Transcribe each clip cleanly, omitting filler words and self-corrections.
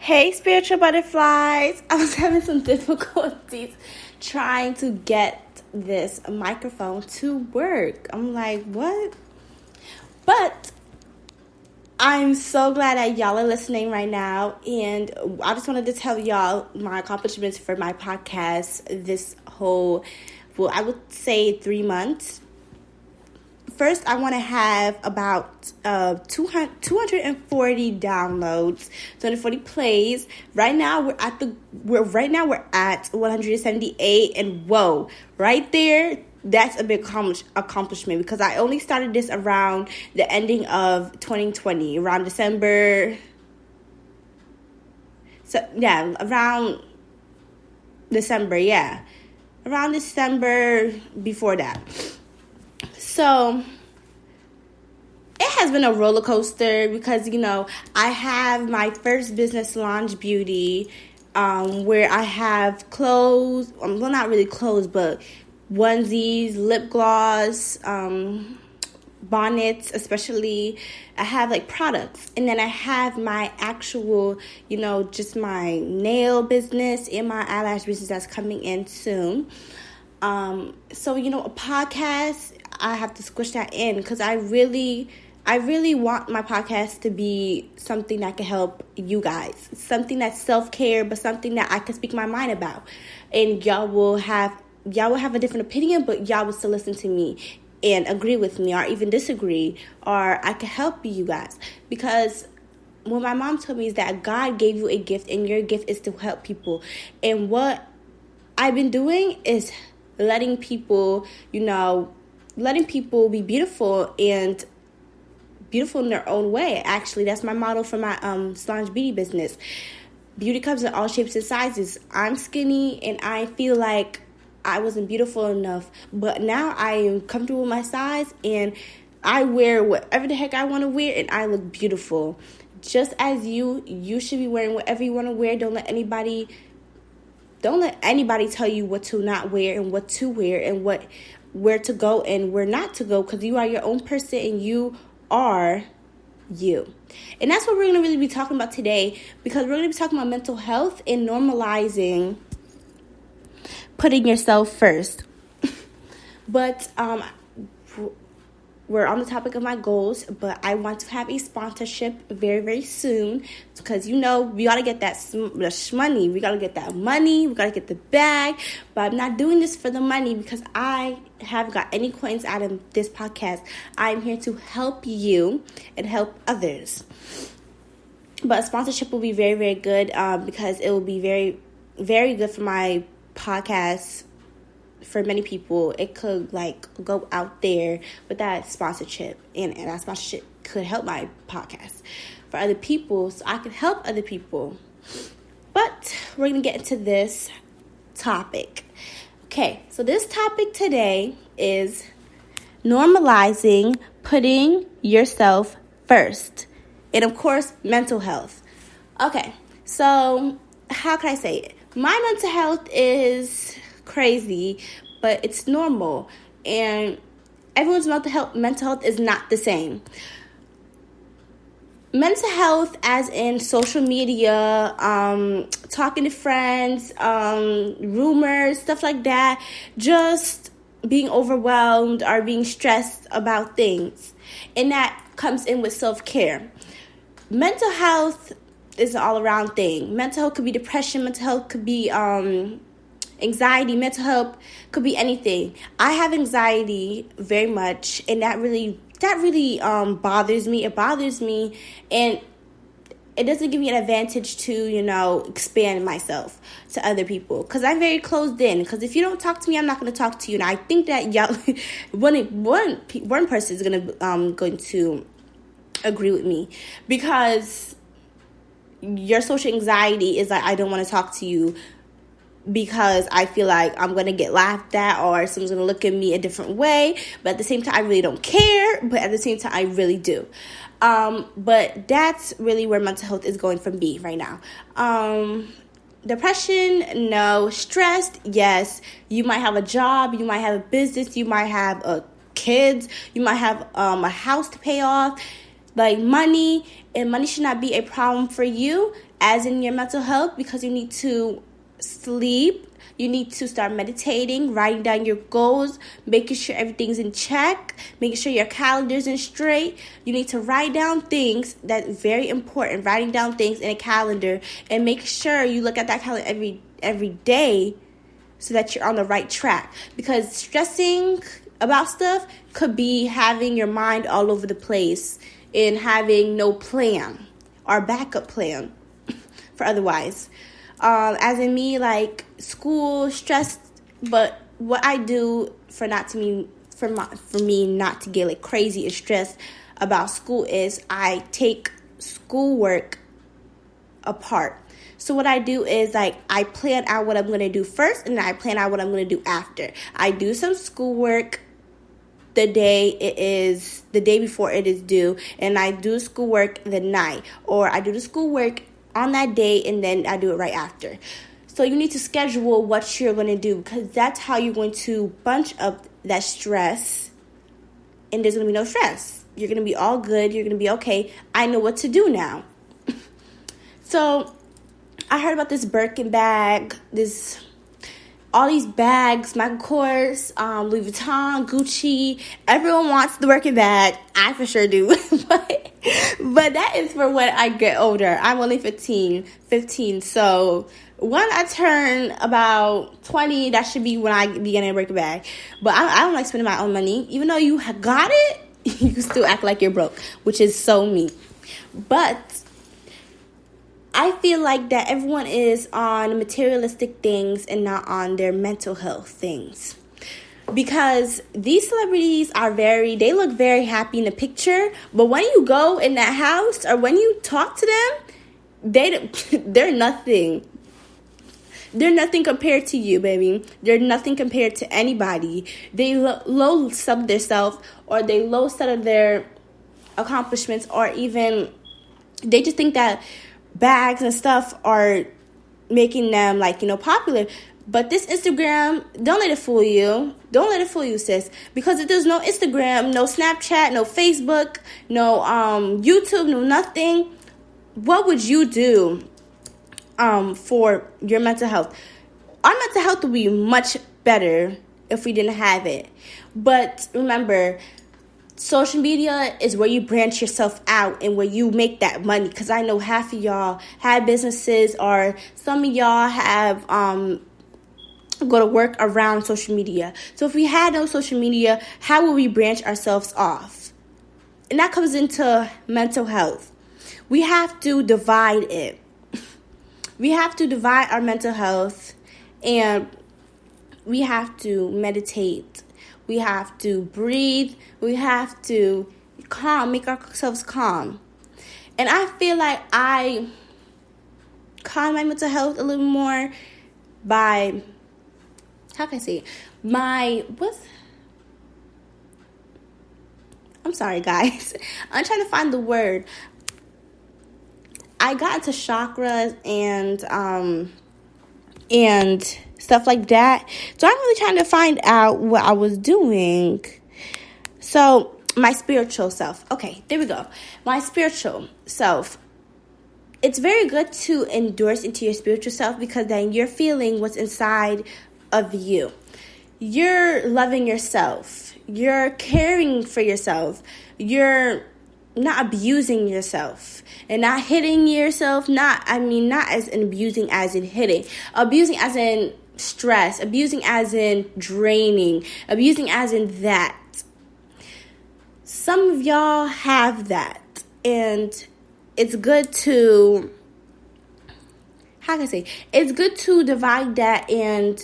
Hey, spiritual butterflies. I was having some difficulties trying to get this microphone to work. I'm like, what? But I'm so glad that y'all are listening right now. And I just wanted to tell y'all my accomplishments for my podcast this whole, I would say 3 months. First, I want to have about 240 downloads, 240 plays. Right now, we're at 178, and whoa, right there, that's a big accomplishment because I only started this around the ending of 2020, around December. So yeah, around December, around December before that. So it has been a roller coaster because, I have my first business, Solange Beauty, where I have clothes, well, not really clothes, but onesies, lip gloss, bonnets, especially. I have like products. And then I have my actual, just my nail business and my eyelash business that's coming in soon. So, a podcast, I have to squish that in because I really want my podcast to be something that can help you guys, something that's self-care, but something that I can speak my mind about. And y'all will have a different opinion, but y'all will still listen to me and agree with me or even disagree, or I can help you guys. Because what my mom told me is that God gave you a gift and your gift is to help people. And what I've been doing is letting people be beautiful and beautiful in their own way. Actually, that's my motto for my Solange Beauty business. Beauty comes in all shapes and sizes. I'm skinny and I feel like I wasn't beautiful enough, but now I am comfortable with my size and I wear whatever the heck I want to wear and I look beautiful. Just as you should be wearing whatever you want to wear. Don't let anybody tell you what to not wear and what to wear and where to go and where not to go, because you are your own person and you are you. And that's what we're going to really be talking about today, because we're going to be talking about mental health and normalizing putting yourself first. But we're on the topic of my goals, but I want to have a sponsorship very, very soon because, we got to get that money. We got to get that money. We got to get the bag. But I'm not doing this for the money because I haven't got any coins out of this podcast. I'm here to help you and help others. But sponsorship will be very, very good because it will be very, very good for my podcast. For many people, it could go out there with that sponsorship, and that sponsorship could help my podcast for other people, so I can help other people. But we're gonna get into this topic. Okay, so this topic today is normalizing putting yourself first, and of course, mental health. Okay, so how can I say it? My mental health is crazy, but it's normal, and everyone's mental health is not the same. Mental health as in social media, talking to friends, rumors, stuff like that, just being overwhelmed or being stressed about things, and that comes in with self-care. Mental health is an all-around thing. Mental health could be depression, mental health could be anxiety, mental health could be anything. I have anxiety very much, and that really bothers me. It bothers me, and it doesn't give me an advantage to expand myself to other people, because I'm very closed in. Because if you don't talk to me, I'm not going to talk to you. And I think that y'all, one person is going to agree with me, because your social anxiety is like, I don't want to talk to you because I feel like I'm going to get laughed at or someone's going to look at me a different way. But at the same time, I really don't care. But at the same time, I really do. But that's really where mental health is going for me right now. Depression, no. Stressed, yes. You might have a job. You might have a business. You might have kids. You might have a house to pay off. like money, and money should not be a problem for you as in your mental health, because you need to sleep. You need to start meditating, writing down your goals, making sure everything's in check, making sure your calendar's in straight. You need to write down things. That's very important. Writing down things in a calendar, and make sure you look at that calendar every day so that you're on the right track. Because stressing about stuff could be having your mind all over the place and having no plan or backup plan for otherwise. As in me, like school, stressed, but what I do for me not to get like crazy and stressed about school is I take schoolwork apart. So what I do is like I plan out what I'm going to do first, and then I plan out what I'm going to do after. I do some schoolwork the day before it is due, and I do schoolwork the night, or I do the schoolwork on that day and then I do it right after. So you need to schedule what you're going to do, because that's how you're going to bunch up that stress, and there's going to be no stress. You're going to be all good. You're going to be okay. I know what to do now. So I heard about this Birkin bag, all these bags, Michael Kors, Louis Vuitton, Gucci. Everyone wants the Birkin bag. I for sure do. But that is for when I get older. I'm only 15. So when I turn about 20, that should be when I be getting a Birkin bag. But I don't like spending my own money. Even though you got it, you still act like you're broke, which is so me. But I feel like that everyone is on materialistic things and not on their mental health things. Because these celebrities they look very happy in the picture, but when you go in that house or when you talk to them, they're nothing. They're nothing compared to you, baby. They're nothing compared to anybody. They low sub themselves, or they low set of their accomplishments, or even they just think that bags and stuff are making them popular. But this Instagram, don't let it fool you. Don't let it fool you, sis. Because if there's no Instagram, no Snapchat, no Facebook, no YouTube, no nothing, what would you do for your mental health? Our mental health would be much better if we didn't have it. But remember, social media is where you branch yourself out and where you make that money. Because I know half of y'all have businesses, or some of y'all have go to work around social media. So if we had no social media, how would we branch ourselves off? And that comes into mental health. We have to divide it. We have to divide our mental health, and we have to meditate. We have to breathe. We have to make ourselves calm. And I feel like I calm my mental health a little more by, how can I say it? I'm sorry, guys. I'm trying to find the word. I got into chakras and stuff like that. So I'm really trying to find out what I was doing. So my spiritual self. Okay, there we go. My spiritual self. It's very good to endorse into your spiritual self, because then you're feeling what's inside of you. You're loving yourself. You're caring for yourself. You're not abusing yourself and not hitting yourself. Not as in abusing as in hitting. Abusing as in stress. Abusing as in draining. Abusing as in that. Some of y'all have that. And it's good to, it's good to divide that and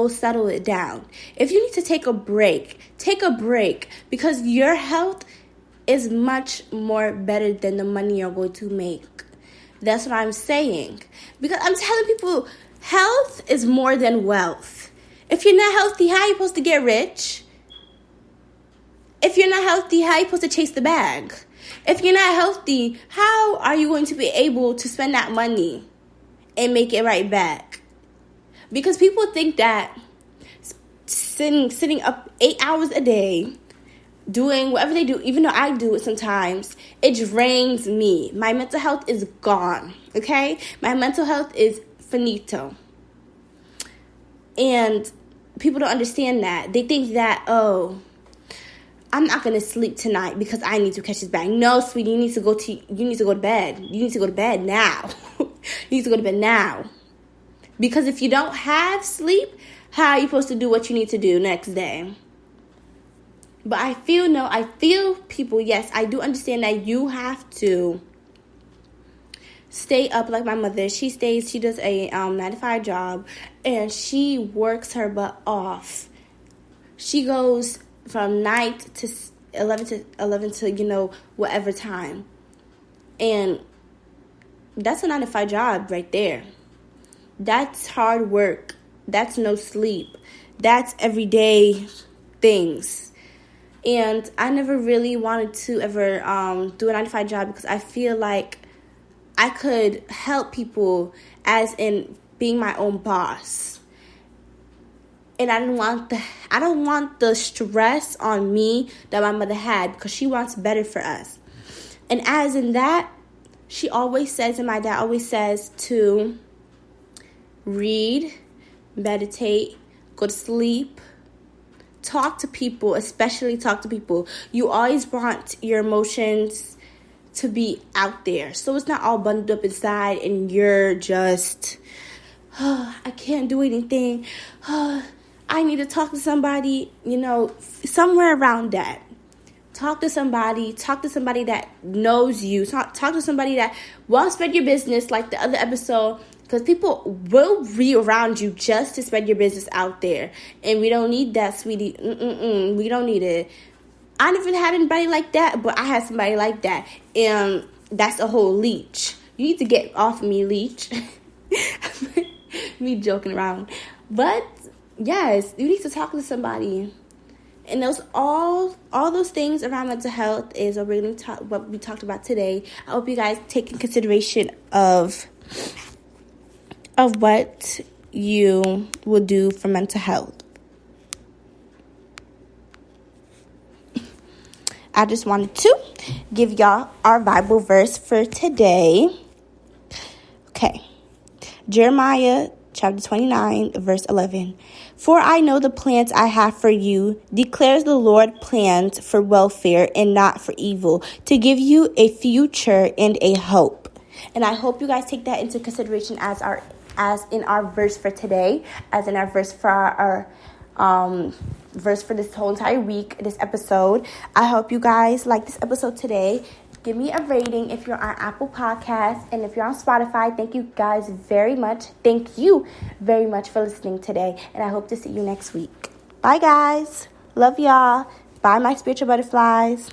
settle it down. If you need to take a break, because your health is much more better than the money you're going to make. That's what I'm saying. Because I'm telling people, health is more than wealth. If you're not healthy, how are you supposed to get rich? If you're not healthy, how are you supposed to chase the bag? If you're not healthy, how are you going to be able to spend that money and make it right back? Because people think that sitting up 8 hours a day, doing whatever they do, even though I do it sometimes, it drains me. My mental health is gone, okay? My mental health is finito. And people don't understand that. They think that, oh, I'm not going to sleep tonight because I need to catch this bag. No, sweetie, you need to go to bed. You need to go to bed now. You need to go to bed now. Because if you don't have sleep, how are you supposed to do what you need to do next day? But I feel people, yes, I do understand that you have to stay up like my mother. She does a 9-to-5 job, and she works her butt off. She goes from night to 11 to, whatever time. And that's a 9-to-5 job right there. That's hard work. That's no sleep. That's everyday things. And I never really wanted to ever do a 9-to-5 job because I feel like I could help people as in being my own boss. And I don't want the stress on me that my mother had because she wants better for us. And as in that, she always says, and my dad always says, to read, meditate, go to sleep, talk to people, especially talk to people. You always want your emotions to be out there. So it's not all bundled up inside and you're just, I can't do anything. I need to talk to somebody, somewhere around that. Talk to somebody that knows you. Talk to somebody that won't spread your business like the other episode. Because people will be around you just to spread your business out there. And we don't need that, sweetie. We don't need it. I never had anybody like that, but I had somebody like that. And that's a whole leech. You need to get off me, leech. Me joking around. But, yes, you need to talk to somebody. And all those things around mental health is what we talked about today. I hope you guys take in consideration of what you will do for mental health. I just wanted to give y'all our Bible verse for today. Okay. Jeremiah chapter 29, verse 11. For I know the plans I have for you, declares the Lord, plans for welfare and not for evil, to give you a future and a hope. And I hope you guys take that into consideration as in our verse for today, as in our verse for our verse for this whole entire week, this episode. I hope you guys like this episode today. Give me a rating if you're on Apple Podcasts, and if you're on Spotify. Thank you guys very much. Thank you very much for listening today, and I hope to see you next week. Bye, guys. Love y'all. Bye, my spiritual butterflies.